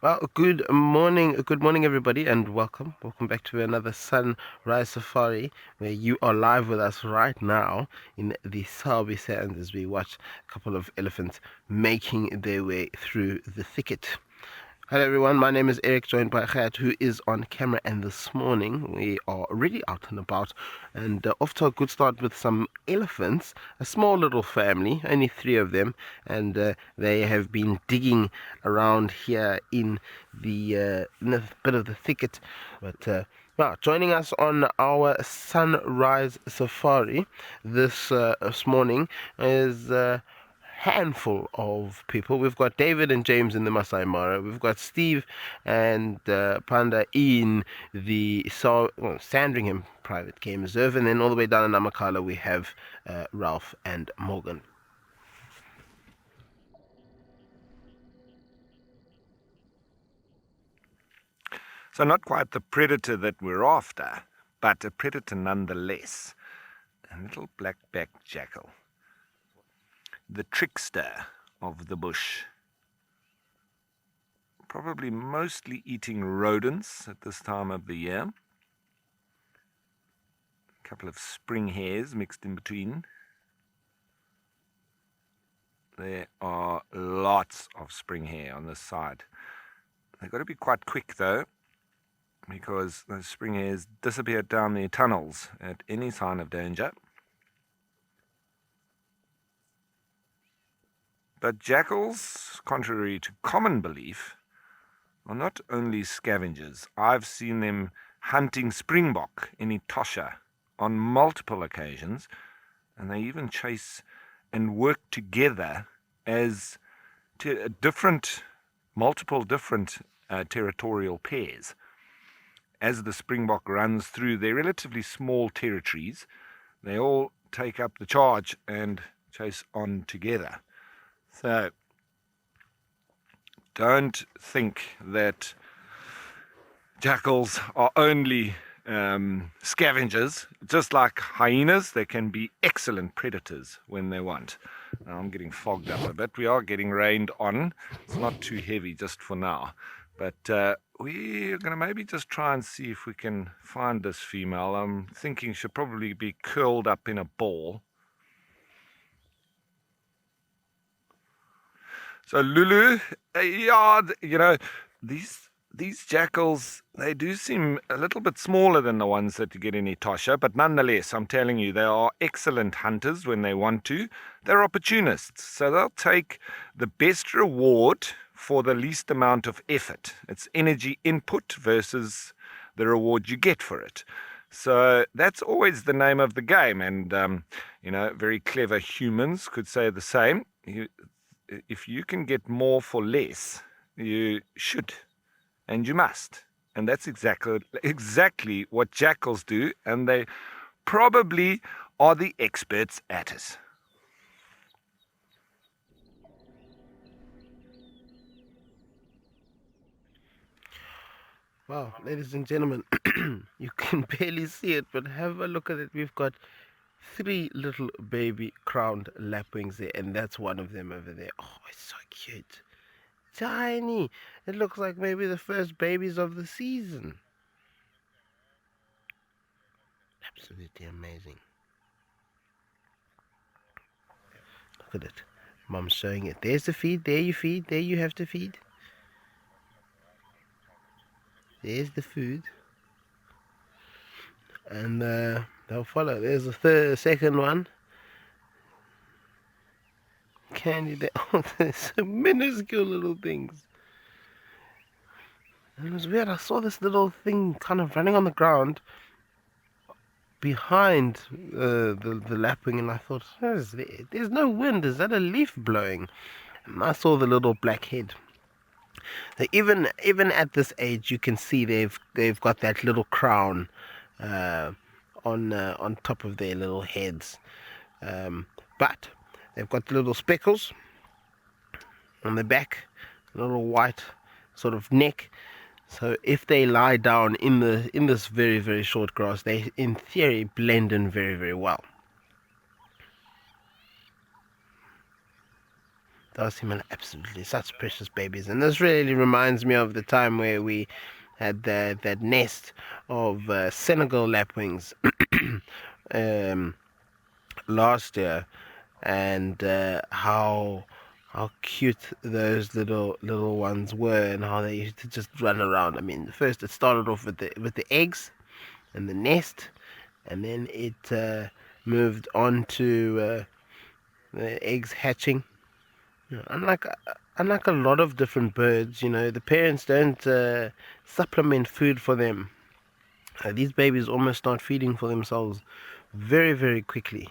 Well, good morning, everybody, and welcome back to another sunrise safari, where you are live with us right now in the Sabi Sand as we watch a couple of elephants making their way through the thicket. Hello everyone, my name is Eric, joined by Khat, who is on camera, and this morning we are really out and about and off to a good start with some elephants, a small little family, only three of them, and they have been digging around here in a bit of the thicket. But well, joining us on our sunrise safari this morning is handful of people. We've got David and James in the Masai Mara. We've got Steve and Panda in the Sandringham Private Game Reserve. And then all the way down in Amakhala, we have Ralph and Morgan. So not quite the predator that we're after, but a predator nonetheless. A little black-backed jackal. The trickster of the bush. Probably mostly eating rodents at this time of the year. A couple of spring hares mixed in between. There are lots of spring hare on this side. They've got to be quite quick though, because those spring hares disappear down the tunnels at any sign of danger. But jackals, contrary to common belief, are not only scavengers. I've seen them hunting springbok in Etosha on multiple occasions, and they even chase and work together as multiple different territorial pairs. As the springbok runs through their relatively small territories, they all take up the charge and chase on together. So don't think that jackals are only scavengers. Just like hyenas, they can be excellent predators when they want. Now, I'm getting fogged up a bit. We are getting rained on. It's not too heavy just for now. But we're going to maybe just try and see if we can find this female. I'm thinking she'll probably be curled up in a ball. So Lulu, yeah, these jackals, they do seem a little bit smaller than the ones that you get in Etosha, but nonetheless, I'm telling you, they are excellent hunters when they want to. They're opportunists, so they'll take the best reward for the least amount of effort. It's energy input versus the reward you get for it. So that's always the name of the game, and very clever humans could say the same. If you can get more for less, you should, and you must. And that's exactly what jackals do, and they probably are the experts at it. Wow, ladies and gentlemen, you can barely see it, but have a look at it. We've got three little baby crowned lapwings there, and that's one of them over there. Oh, it's so cute. Tiny. It looks like maybe the first babies of the season. Absolutely amazing. Look at it. Mom's showing it. There's the feed. There you feed. There you have to feed. There's the food. And they'll follow. There's the second one. Candy there. Oh, they're so minuscule little things. And it was weird. I saw this little thing kind of running on the ground behind the lapwing, and I thought, there's no wind. Is that a leaf blowing? And I saw the little black head. So even at this age, you can see they've got that little crown on top of their little heads, but they've got the little speckles on the back, a little white sort of neck. So if they lie down in this very, very short grass, they in theory blend in very, very well. does seem like absolutely such precious babies. And this really reminds me of the time where we had that nest of Senegal lapwings um, last year, and how cute those little ones were, and how they used to just run around. I mean, first it started off with the eggs and the nest, and then it moved on to the eggs hatching. You know, unlike a lot of different birds, the parents don't supplement food for them. These babies almost start feeding for themselves very, very quickly.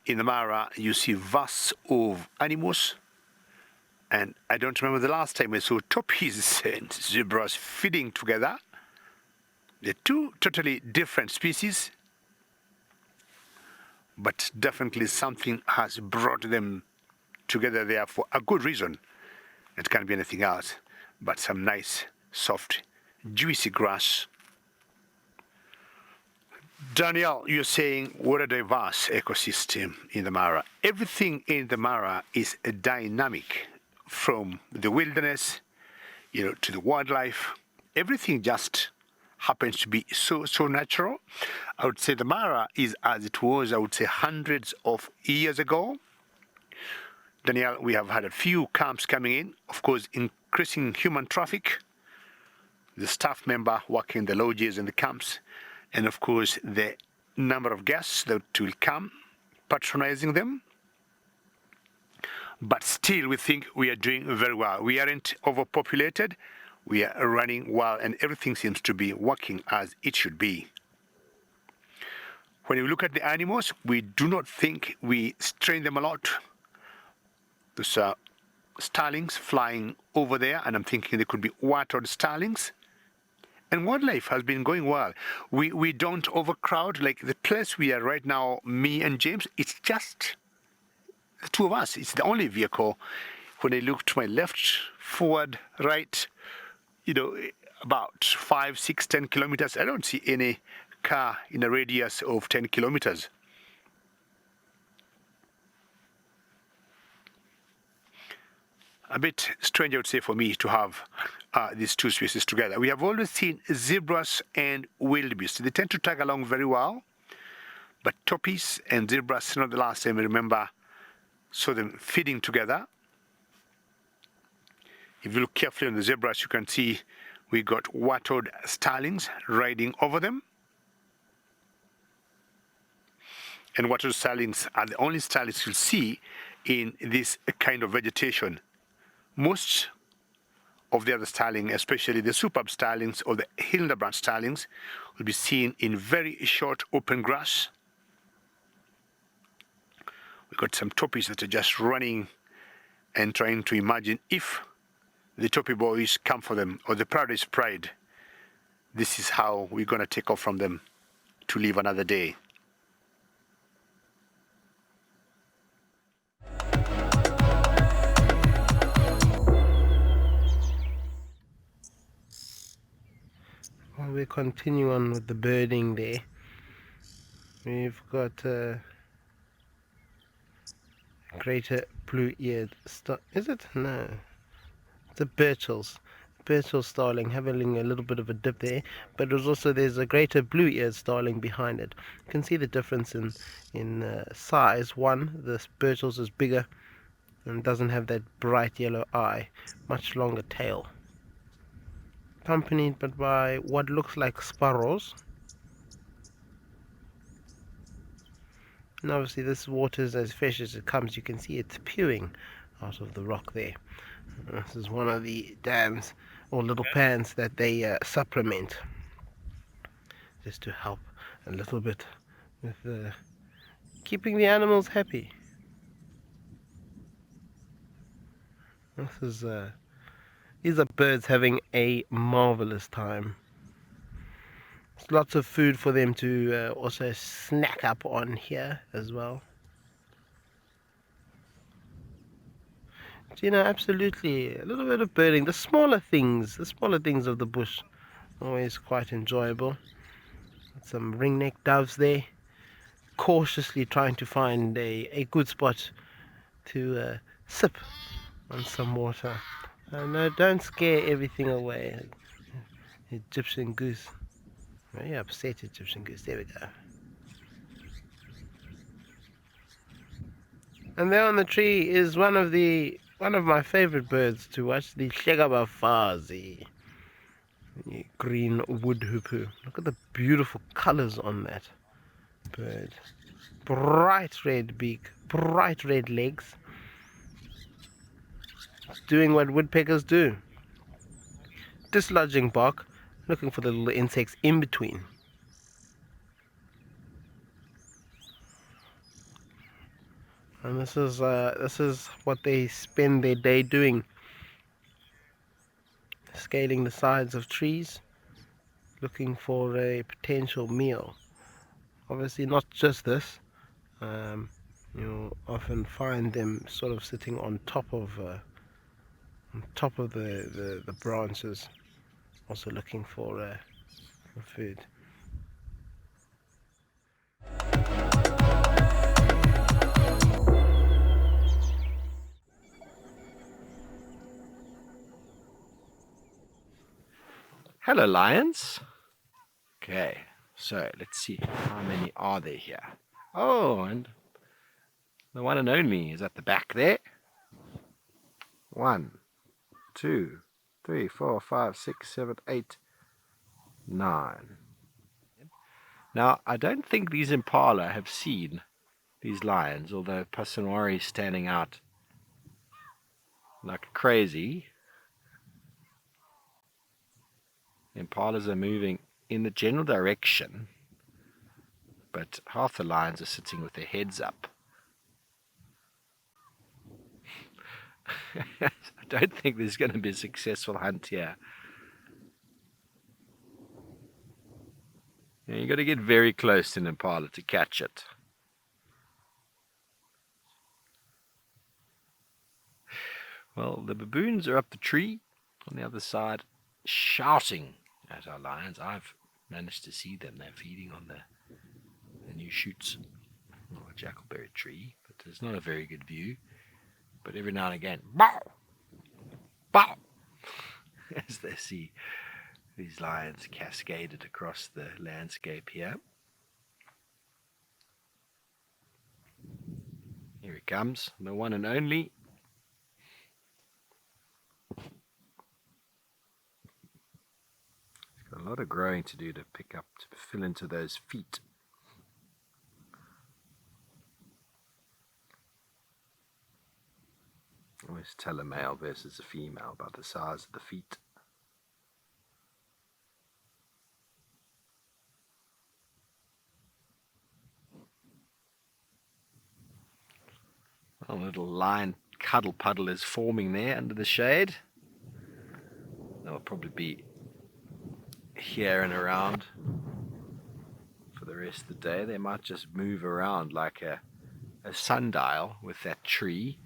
In the Mara, you see vast of animals, and I don't remember the last time I saw tortoises and zebras feeding together. They're two totally different species, but definitely something has brought them together there for a good reason. It can't be anything else but some nice, soft, juicy grass. Daniel, you're saying what a diverse ecosystem in the Mara. Everything in the Mara is dynamic, from the wilderness, to the wildlife. Everything just happens to be so natural. I would say the Mara is as it was, I would say, hundreds of years ago. Daniel, we have had a few camps coming in, of course, increasing human traffic, the staff member working the lodges and the camps, and of course the number of guests that will come patronizing them. But still, we think we are doing very well. We aren't overpopulated. We are running well, and everything seems to be working as it should be. When you look at the animals, we do not think we strain them a lot. There's starlings flying over there, and I'm thinking they could be watered starlings. And wildlife has been going well. We don't overcrowd. Like the place we are right now, me and James, it's just the two of us. It's the only vehicle. When I look to my left, forward, right, about 5, 6, 10 kilometers, I don't see any car in a radius of 10 kilometers. A bit strange, I would say, for me to have these two species together. We have always seen zebras and wildebeest. They tend to tag along very well, but tortoise and zebras, not the last time I remember saw them feeding together. If you look carefully on the zebras, you can see we got wattled starlings riding over them. And wattled starlings are the only starlings you'll see in this kind of vegetation. Most of the other starlings, especially the superb starlings or the Hildebrand starlings, will be seen in very short open grass. We've got some toppies that are just running and trying to imagine if the toppy boys come for them, or the paradise pride. This is how we're going to take off from them to live another day. While we continue on with the birding there, we've got greater blue-eared star. Is it? No. The Birchall's starling having a little bit of a dip there, but there's a greater blue-eared starling behind it. You can see the difference in size. One, the Birchall's is bigger and doesn't have that bright yellow eye, much longer tail. Accompanied but by what looks like sparrows. And obviously this water is as fresh as it comes. You can see it spewing out of the rock there. This is one of the dams or little pans that they supplement, just to help a little bit with keeping the animals happy. These are birds having a marvelous time. There's lots of food for them to also snack up on here as well. you know, absolutely, a little bit of birding. The smaller things of the bush, always quite enjoyable. Some ringneck doves there, cautiously trying to find a good spot to sip on some water. No, don't scare everything away. Egyptian goose. Very upset Egyptian goose. There we go. And there on the tree is one of my favorite birds to watch, the Shagabafazi, the green wood hoopoe. Look at the beautiful colors on that bird. Bright red beak, bright red legs. Doing what woodpeckers do. Dislodging bark, looking for the little insects in between. And this is what they spend their day doing. Scaling the sides of trees, looking for a potential meal. Obviously not just this. You'll often find them sort of sitting on top of the branches, also looking for food. Hello, lions. Okay, so let's see. How many are there here? Oh, and the one and only is at the back there. 1, 2, 3, 4, 5, 6, 7, 8, 9. Now, I don't think these impala have seen these lions, although Pasanwari is standing out like crazy. Impalas are moving in the general direction, but half the lions are sitting with their heads up. I don't think there's going to be a successful hunt here. You got to get very close to an impala to catch it. Well, the baboons are up the tree on the other side, shouting at our lions. I've managed to see them. They're feeding on the new shoots of a jackalberry tree, but it's not a very good view. But every now and again, bow, bow, as they see these lions cascaded across the landscape here. Here he comes, the one and only. He's got a lot of growing to do to pick up, to fill into those feet. I always tell a male versus a female about the size of the feet. A little lion cuddle puddle is forming there under the shade. They'll probably be here and around for the rest of the day. They might just move around like a sundial with that tree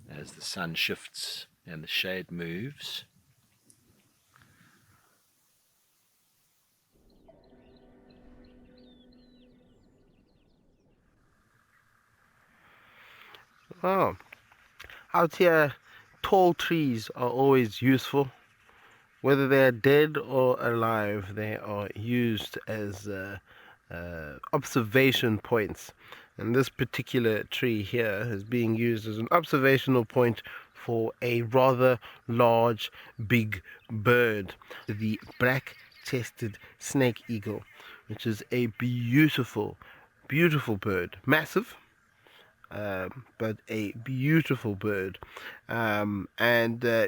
as the sun shifts and the shade moves. Oh, out here, tall trees are always useful. Whether they're dead or alive, they are used as observation points. And this particular tree here is being used as an observational point for a rather large, big bird, the black-chested snake eagle, which is a beautiful, beautiful bird. Massive, but a beautiful bird. And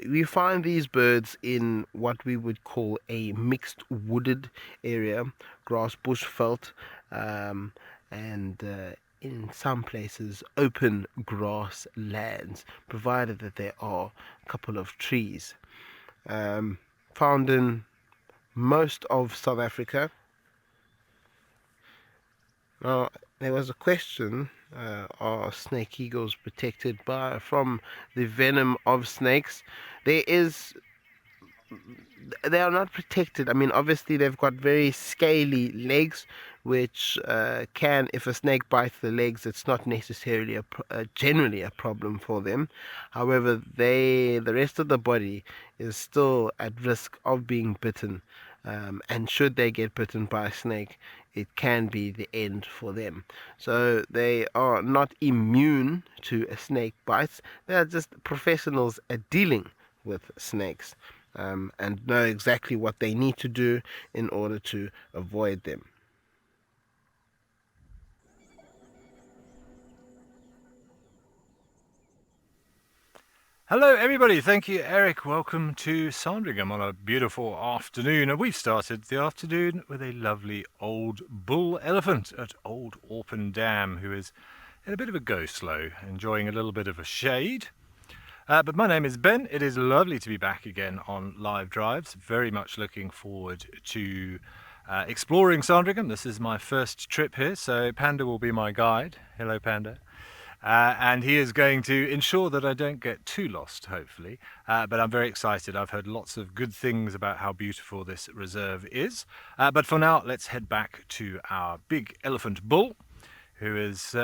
we find these birds in what we would call a mixed wooded area, grass bush veld, and in some places open grass lands, provided that there are a couple of trees. Found in most of South Africa. Now, there was a question are snake eagles protected from the venom of snakes. There is they are not protected. I mean, obviously they've got very scaly legs, which can, if a snake bites the legs, it's not necessarily generally a problem for them. However, the rest of the body is still at risk of being bitten, and should they get bitten by a snake, it can be the end for them. So they are not immune to a snake bites. They are just professionals at dealing with snakes, and know exactly what they need to do in order to avoid them. Hello, everybody. Thank you, Eric. Welcome to Sandringham on a beautiful afternoon. And we've started the afternoon with a lovely old bull elephant at Old Orpen Dam, who is in a bit of a go-slow, enjoying a little bit of a shade. But my name is Ben. It is lovely to be back again on Live Drives. Very much looking forward to exploring Sandringham. This is my first trip here, so Panda will be my guide. Hello, Panda. And he is going to ensure that I don't get too lost, hopefully. But I'm very excited. I've heard lots of good things about how beautiful this reserve is. But for now, let's head back to our big elephant bull, who is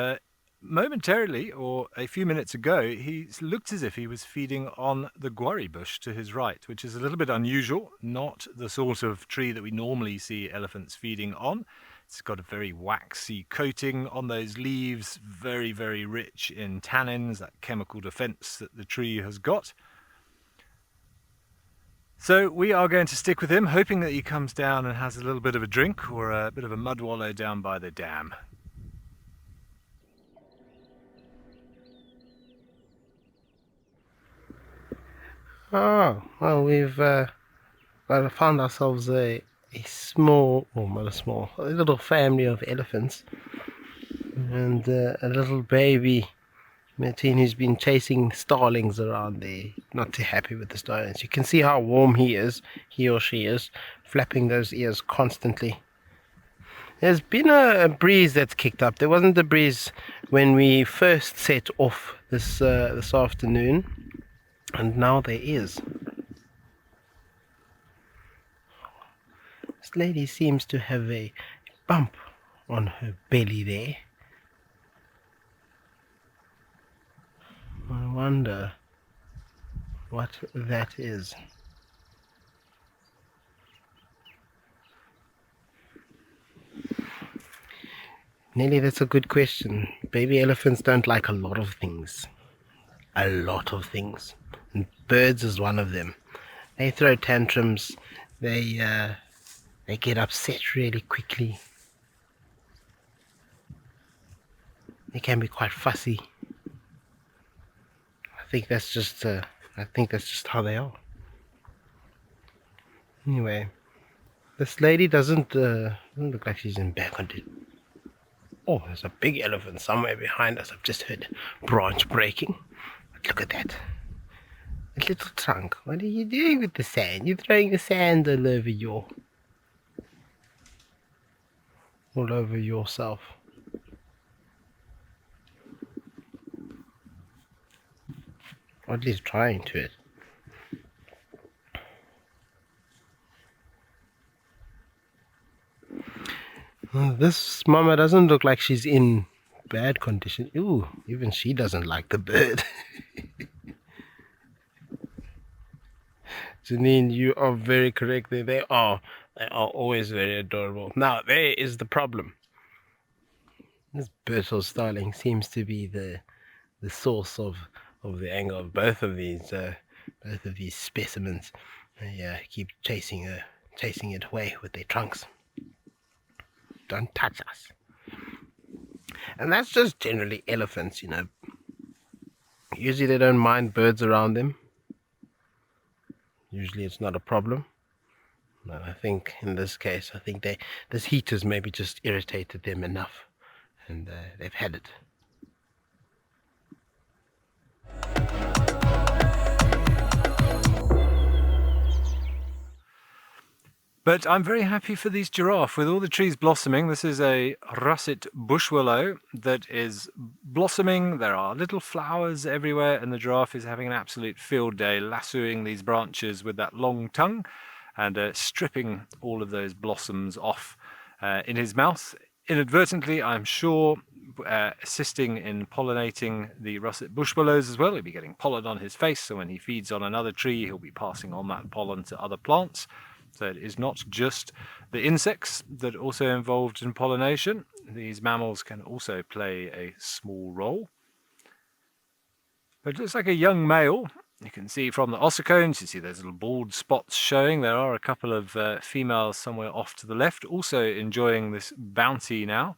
momentarily, or a few minutes ago, he looked as if he was feeding on the guarri bush to his right, which is a little bit unusual, not the sort of tree that we normally see elephants feeding on. It's got a very waxy coating on those leaves, very, very rich in tannins, that chemical defense that the tree has got. So we are going to stick with him, hoping that he comes down and has a little bit of a drink or a bit of a mud wallow down by the dam. Oh, well, we've found ourselves a small, or not a small, a little family of elephants, and a little baby Martin, who's been chasing starlings around there, not too happy with the starlings. You can see how warm he or she is, flapping those ears constantly. There's been a breeze that's kicked up. There wasn't a breeze when we first set off this afternoon, and now there is. This lady seems to have a bump on her belly there. I wonder what that is. Nelly, that's a good question. Baby elephants don't like a lot of things. A lot of things. And birds is one of them. They throw tantrums. They get upset really quickly. They can be quite fussy. I think that's just how they are. Anyway, this lady doesn't look like she's in bad condition. Oh, there's a big elephant somewhere behind us. I've just heard branch breaking. But look at that. A little trunk. What are you doing with the sand? You're throwing the sand all over yourself. Or at least trying to it. This mama doesn't look like she's in bad condition. Ooh, even she doesn't like the bird. Janine, you are very correct there. They are always very adorable. Now, there is the problem. This bird or starling seems to be the source of the anger of both of these specimens. They keep chasing it away with their trunks. Don't touch us. And that's just generally elephants, Usually they don't mind birds around them. Usually it's not a problem. But I think in this case, this heat has maybe just irritated them enough, and they've had it. But I'm very happy for these giraffe with all the trees blossoming. This is a russet bush willow that is blossoming. There are little flowers everywhere, and the giraffe is having an absolute field day, lassoing these branches with that long tongue and stripping all of those blossoms off in his mouth. Inadvertently, I'm sure, assisting in pollinating the russet bush willows as well. He'll be getting pollen on his face, so when he feeds on another tree, he'll be passing on that pollen to other plants. So it is not just the insects that are also involved in pollination. These mammals can also play a small role. But it looks like a young male. You can see from the ossicones, you see those little bald spots showing. There are a couple of females somewhere off to the left, also enjoying this bounty now.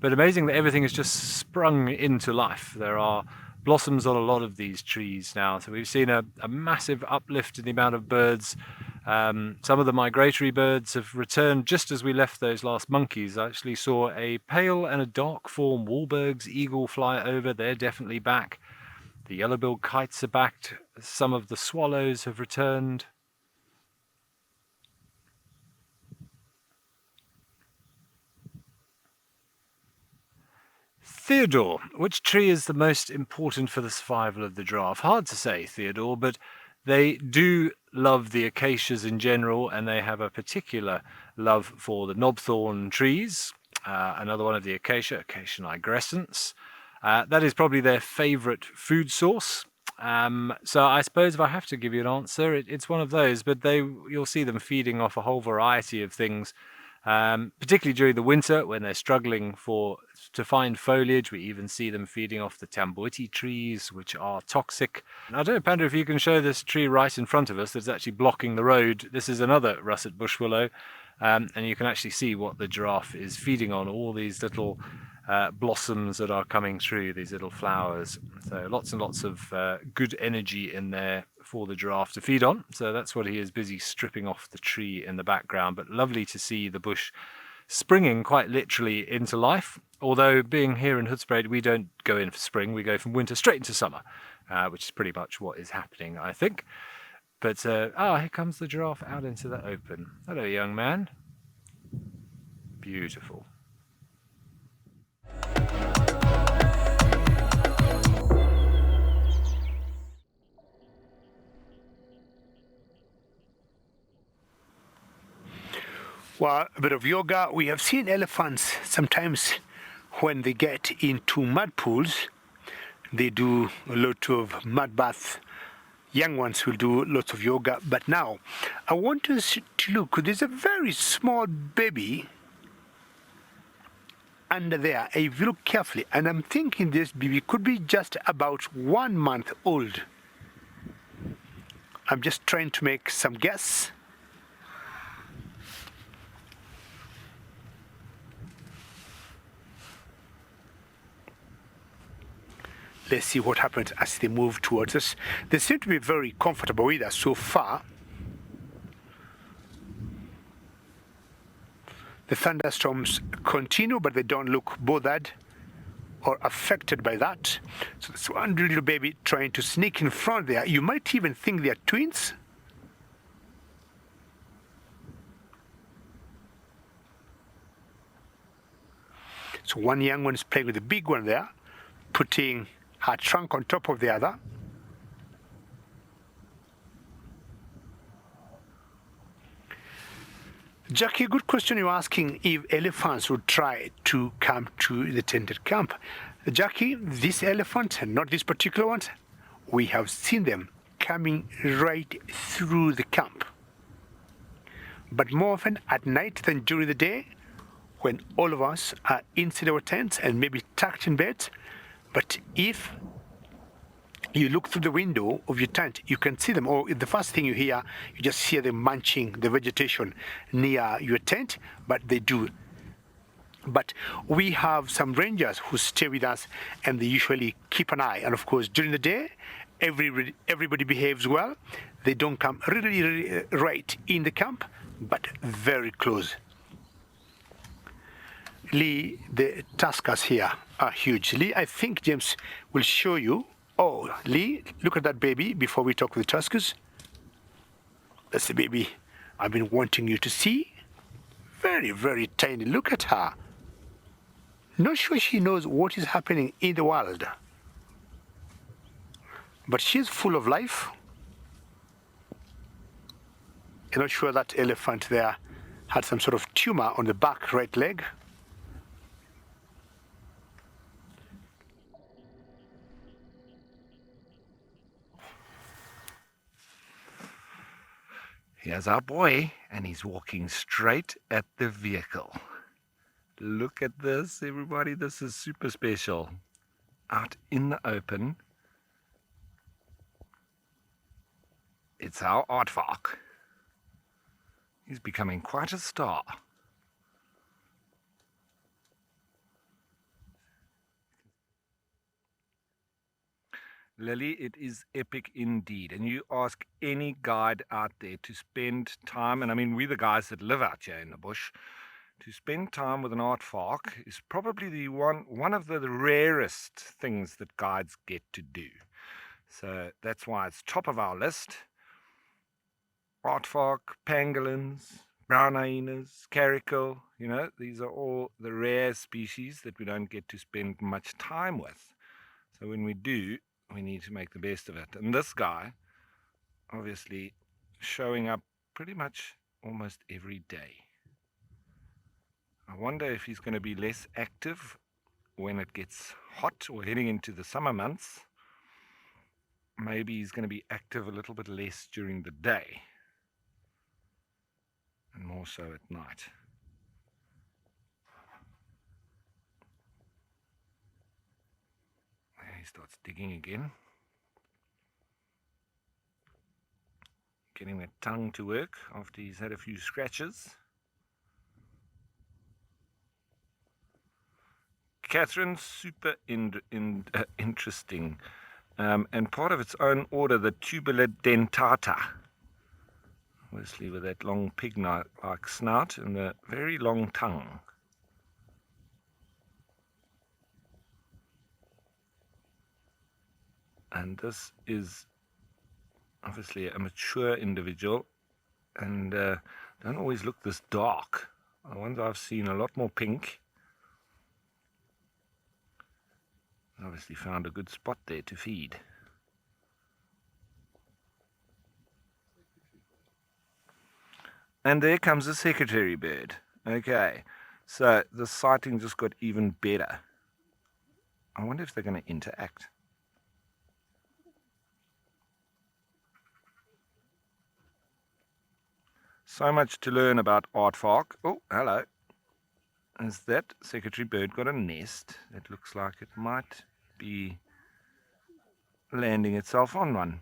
But amazing that everything has just sprung into life. There are blossoms on a lot of these trees now. So we've seen a massive uplift in the amount of birds. Some of the migratory birds have returned just as we left those last monkeys. I actually saw a pale and a dark form Wahlberg's eagle fly over. They're definitely back. The yellow-billed kites are back. Some of the swallows have returned. Theodore, which tree is the most important for the survival of the giraffe? Hard to say, Theodore, but they do love the acacias in general, and they have a particular love for the knobthorn trees. Another one of the Acacia nigrescens. That is probably their favourite food source. So I suppose if I have to give you an answer, it's one of those. But you'll see them feeding off a whole variety of things, particularly during the winter when they're struggling to find foliage. We even see them feeding off the tambuiti trees, which are toxic. I don't know, Panda, if you can show this tree right in front of us that's actually blocking the road. This is another russet bush willow, and you can actually see what the giraffe is feeding on, all these little blossoms that are coming through, these little flowers. So lots and lots of good energy in there for the giraffe to feed on. So that's what he is busy stripping off the tree in the background. But lovely to see the bush springing quite literally into life. Although being here in Hoedspruit, we don't go in for spring, we go from winter straight into summer, which is pretty much what is happening, I think. But, here comes the giraffe out into the open. Hello, young man. Beautiful. Well, a bit of yoga. We have seen elephants sometimes when they get into mud pools, they do a lot of mud bath. Young ones will do lots of yoga. But now, I want us to look. There's a very small baby under there. If you look carefully, and I'm thinking this baby could be just about 1 month old. I'm just trying to make some guess. Let's see what happens as they move towards us. They seem to be very comfortable with us so far. The thunderstorms continue, but they don't look bothered or affected by that. So there's one little baby trying to sneak in front there. You might even think they're twins. So one young one is playing with the big one there, putting her trunk on top of the other. Jackie, good question you're asking if elephants would try to come to the tented camp. Jackie, this elephant, not this particular one, we have seen them coming right through the camp. But more often at night than during the day, when all of us are inside our tents and maybe tucked in bed. But if you look through the window of your tent, you can see them, or the first thing you hear, you just hear them munching the vegetation near your tent, but they do. But we have some rangers who stay with us, and they usually keep an eye. And of course, during the day, everybody behaves well. They don't come really right in the camp, but very close. Lee, the tuskers here are huge. Lee, I think James will show you. Oh, Lee, look at that baby before we talk with the tuskers. That's the baby I've been wanting you to see. Very, very tiny. Look at her. Not sure she knows what is happening in the world. But she's full of life. You're not sure that elephant there had some sort of tumor on the back right leg. Here's our boy, and he's walking straight at the vehicle. Look at this, everybody. This is super special. Out in the open. It's our Aardvark. He's becoming quite a star. Lily, it is epic indeed. And you ask any guide out there to spend time, and I mean, we're the guys that live out here in the bush, to spend time with an Aardvark is probably the one of the rarest things that guides get to do. So that's why it's top of our list. Aardvark, pangolins, brown hyenas, caracal, these are all the rare species that we don't get to spend much time with. So when we do, we need to make the best of it. And this guy, obviously, showing up pretty much almost every day. I wonder if he's going to be less active when it gets hot or heading into the summer months. Maybe he's going to be active a little bit less during the day and more so at night. There he starts digging again. Getting that tongue to work after he's had a few scratches. Catherine, super interesting. And part of its own order, the tubular dentata. Obviously with that long pig-like snout and the very long tongue. And this is obviously a mature individual and don't always look this dark. The ones I've seen a lot more pink. Obviously found a good spot there to feed. And there comes the secretary bird. Okay, so the sighting just got even better. I wonder if they're going to interact. So much to learn about Aardvark. Oh, hello. Has that secretary bird got a nest? It looks like it might be landing itself on one.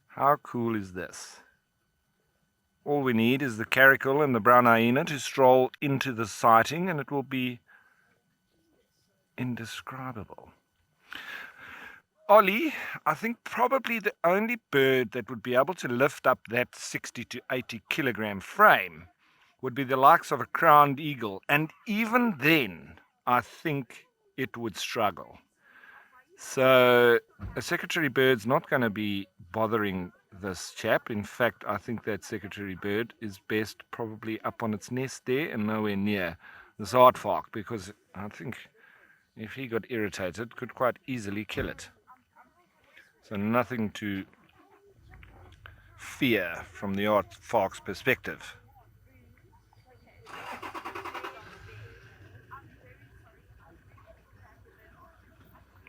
How cool is this? All we need is the caracal and the brown hyena to stroll into the sighting and it will be indescribable. Ollie, I think probably the only bird that would be able to lift up that 60 to 80 kilogram frame would be the likes of a crowned eagle. And even then, I think it would struggle. So a secretary bird's not going to be bothering this chap. In fact, I think that secretary bird is best probably up on its nest there and nowhere near this Aardvark, because I think if he got irritated, could quite easily kill it. So nothing to fear from the Aardvark's perspective.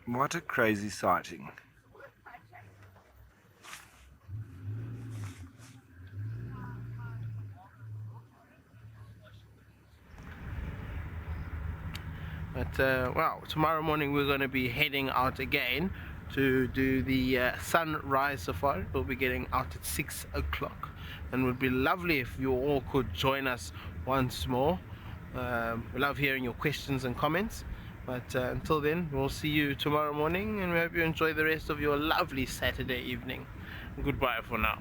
What a crazy sighting. But well, tomorrow morning we're going to be heading out again to do the sunrise safari. We'll be getting out at 6 o'clock, and it would be lovely if you all could join us once more. We love hearing your questions and comments. But until then, we'll see you tomorrow morning, and we hope you enjoy the rest of your lovely Saturday evening. Goodbye for now.